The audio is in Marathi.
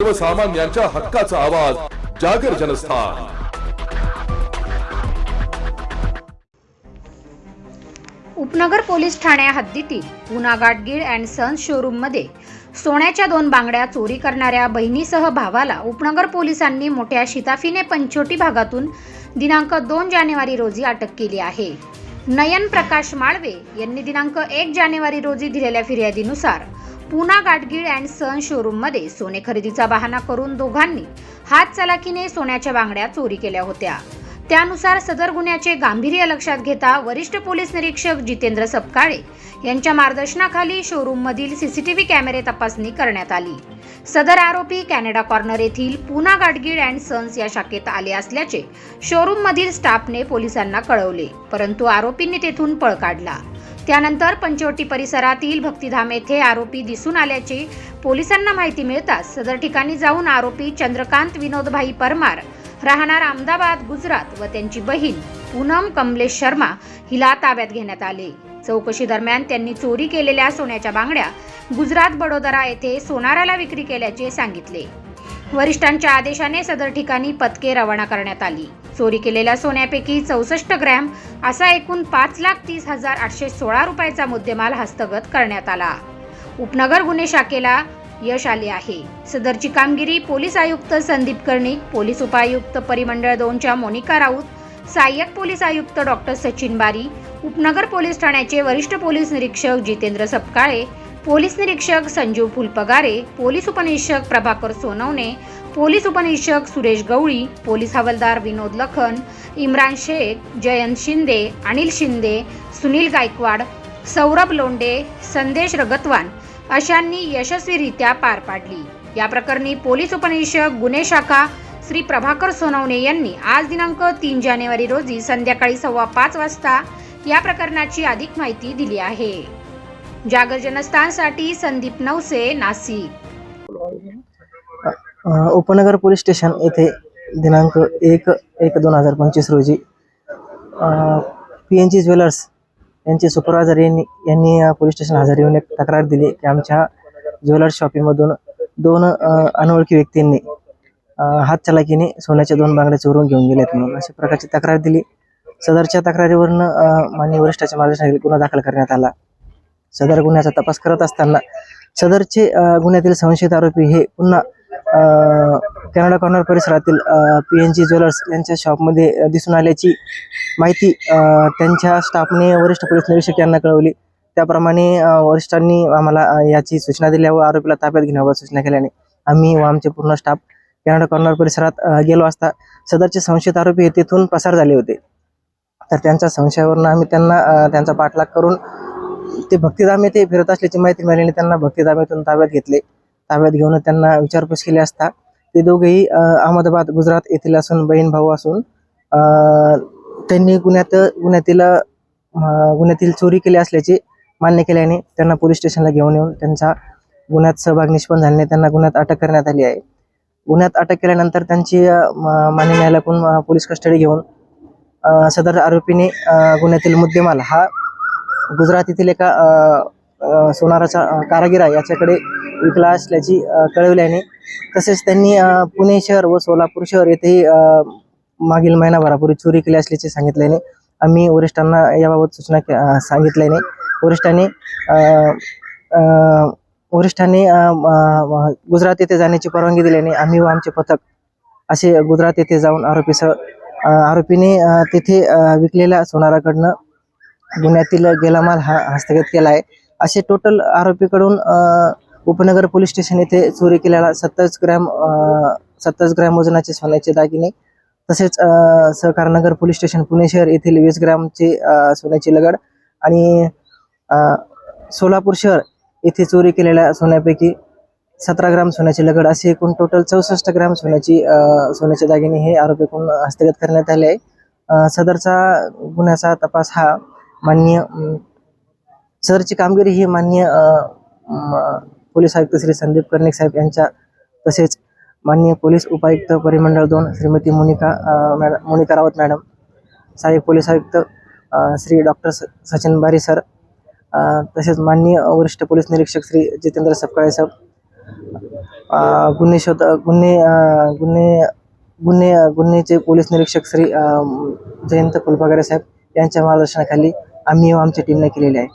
सर्वसामान्यांच्या हक्काचा आवाज जागर जनस्थान। उपनगर पोलीस ठाण्या हद्दीतील Poona Gadgil and sons showroom मध्ये सोन्याच्या 2 बांगड्या चोरी करणाऱ्या बहिणीसह भावाला उपनगर पोलिसांनी मोठ्या शिताफीने पंचवटी भागातून दिनांक 2 जानेवारी रोजी अटक केली आहे। नयन प्रकाश माळवे यांनी दिनांक 1 जानेवारी रोजी दिलेल्या फिर्यादीनुसार पुना गाडगीळ अँड सन्स शोरूम मध्ये सोने खरेदीचा बहाणा करून दोघांनी हातचलाखीने सोन्याच्या बांगड्या चोरी केल्या होत्या। त्यानुसार सदर गुन्ह्याचे गांभीर्य लक्षात घेता वरिष्ठ पोलीस निरीक्षक जितेंद्र सपकाळे यांच्या मार्गदर्शनाखाली शोरूम मधील सीसीटीव्ही कॅमेरे तपासणी करण्यात आली। सदर आरोपी कॅनडा कॉर्नर येथील पुना गाडगीळ अँड सन्स या शाखेत आले असल्याचे शोरूम मधील स्टाफने पोलिसांना कळवले, परंतु आरोपींनी तेथून पळ काढला। त्यानंतर पंचवटी परिसरातील भक्तिधाम येथे आरोपी दिसून आल्याचे पोलिसांना माहिती मिळताच सदर ठिकाणी जाऊन आरोपी चंद्रकांत विनोदभाई परमार राहणार अहमदाबाद गुजरात व त्यांची बहीण पूनम कमलेश शर्मा हिला ताब्यात घेण्यात आले। चौकशी दरम्यान त्यांनी चोरी केलेल्या सोन्याच्या बांगड्या गुजरात बडोदरा येथे सोनाराला विक्री केल्याचे सांगितले। वरिष्ठांच्या आदेशाने सदर ठिकाणी पथके रवाना करण्यात आली। चोरी केलेल्या सोन्यापैकी 64 ग्रॅम असा एकूण 5,30,816 रुपयाचा मुद्देमाल हस्तगत करण्यात आला। उपनगर गुन्हे शाखेला यश आले आहे। सदरची कामगिरी पोलीस आयुक्त संदीप कर्णिक, पोलीस उपायुक्त परिमंडळ 2च्या मोनिका राऊत, सहाय्यक पोलीस आयुक्त डॉक्टर सचिन बारी, उपनगर पोलीस ठाण्याचे वरिष्ठ पोलीस निरीक्षक जितेंद्र सपकाळे, पोलीस निरीक्षक संजीव फुलपगारे, पोलीस उपनिरीक्षक प्रभाकर सोनवणे, पोलीस उपनिरीक्षक सुरेश गवळी, पोलीस हवालदार विनोद लखन, इम्रान शेख, जयंत शिंदे, अनिल शिंदे, सुनील गायकवाड, सौरभ लोंडे, संदेश रगतवान अशांनी यशस्वीरित्या पार पाडली। या प्रकरणी पोलीस उपनिरीक्षक गुन्हे शाखा श्री प्रभाकर सोनवणे यांनी आज दिनांक 3 जानेवारी रोजी संध्याकाळी 5:15 वाजता या प्रकरणाची अधिक माहिती दिली आहे। जागर जनस्थानसाठी संदीप नवसे, नाशिक। उपनगर पोलीस स्टेशन येथे दिनांक 1/1/2025 रोजी PNG ज्वेलर्स यांचे सुपरवायझर यांनी पोलीस स्टेशन हजर येऊन एक तक्रार दिली की आमच्या ज्वेलर्स शॉपीमधून 2 अनोळखी व्यक्तींनी हातचलाखीने सोन्याच्या 2 बांगड्या चोरून घेऊन गेलेत म्हणून अशा प्रकारची तक्रार दिली। सदरच्या तक्रारीवरून माननीय वरिष्ठाच्या मार्गदर्शनाखाली गुन्हा दाखल करण्यात आला। सदर गुन्ह्याचा तपास करत असताना सदरचे गुन्ह्यातील संशयित आरोपी हे पुन्हा कॅनडा कॉर्नर परिसरातील PNG ज्वेलर्स यांच्या शॉपमध्ये दिसून आल्याची माहिती त्यांच्या स्टाफने वरिष्ठ पोलीस निरीक्षक यांना कळवली। त्याप्रमाणे वरिष्ठांनी आम्हाला याची सूचना दिल्यावर आरोपीला ताब्यात घेण्याबाबत सूचना केल्याने आम्ही व आमचे पूर्ण स्टाफ कॅनडा कॉर्नर परिसरात गेलो असता सदरचे संशयित आरोपी हे तेथून पसार झाले होते। तर त्यांच्या संशयावरून आम्ही त्यांचा पाठलाग करून ते भक्तिधाम येथे फिरत असल्याची माहिती मिळाल्याने त्यांना भक्तिधाम येथून ताब्यात घेतले। ताब्यात घेऊन त्यांना विचारपूस केली असता ते दोघेही अहमदाबाद गुजरात येथील असून बहीण भाऊ असून त्यांनी गुन्ह्यातील चोरी केली असल्याचे मान्य केल्याने त्यांना पोलीस स्टेशनला घेऊन येऊन त्यांचा गुन्ह्यात सहभाग निष्पन्न झाल्याने त्यांना गुन्ह्यात अटक करण्यात आली आहे। गुन्ह्यात अटक केल्यानंतर त्यांची मान्य न्यायालयाकडून पोलीस कस्टडी घेऊन सदर आरोपीने गुन्ह्यातील मुद्देमाल हा गुजरात येथील एका सोनाराचा कारागीर आहे याच्याकडे विकला असल्याची कळवल्याने तसेच त्यांनी पुणे शहर व सोलापूर शहर येथेही मागील महिनाभरापूर्वी चोरी केली असल्याचे सांगितल्याने आम्ही वरिष्ठांना याबाबत सूचना सांगितल्याने वरिष्ठांनी गुजरात येथे जाण्याची परवानगी दिल्याने आम्ही व आमचे पथक असे गुजरात येथे जाऊन आरोपीने तेथे विकलेल्या सोनाराकडनं गुन्ह्यातील गेला माल हा हस्तगत केला आहे। असे टोटल आरोपीकडून उपनगर पोलीस स्टेशन येथे चोरी केलेला 27 ग्रॅम वजनाचे सोन्याचे दागिने तसेच सहकारनगर पोलीस स्टेशन पुणे शहर येथील 20 ग्रॅमचे सोन्याची लगड आणि सोलापूर शहर येथे चोरी केलेल्या सोन्यापैकी 17 ग्रॅम सोन्याची लगड असे एकूण टोटल 64 ग्रॅम सोन्याचे दागिने हे आरोपीकडून हस्तगत करण्यात आले आहे। सदरचा गुन्ह्याचा तपास हा सदरची कामगिरी ही माननीय पोलीस आयुक्त श्री संदीप कर्णिक साहेब यांच्या तसेच माननीय पोलीस उपायुक्त परिमंडळ 2 श्रीमती मोनिका राऊत मॅडम, सहाय्यक पोलीस आयुक्त श्री डॉक्टर सचिन बारी सर, तसेच माननीय वरिष्ठ पोलीस निरीक्षक श्री जितेंद्र सपकाळे साहेब गुन्हेचे पोलीस निरीक्षक श्री जयंत फुलपागरे साहेब यांच्या मार्गदर्शनाखाली आम्ही व आमच्या टीमने केलेले आहे.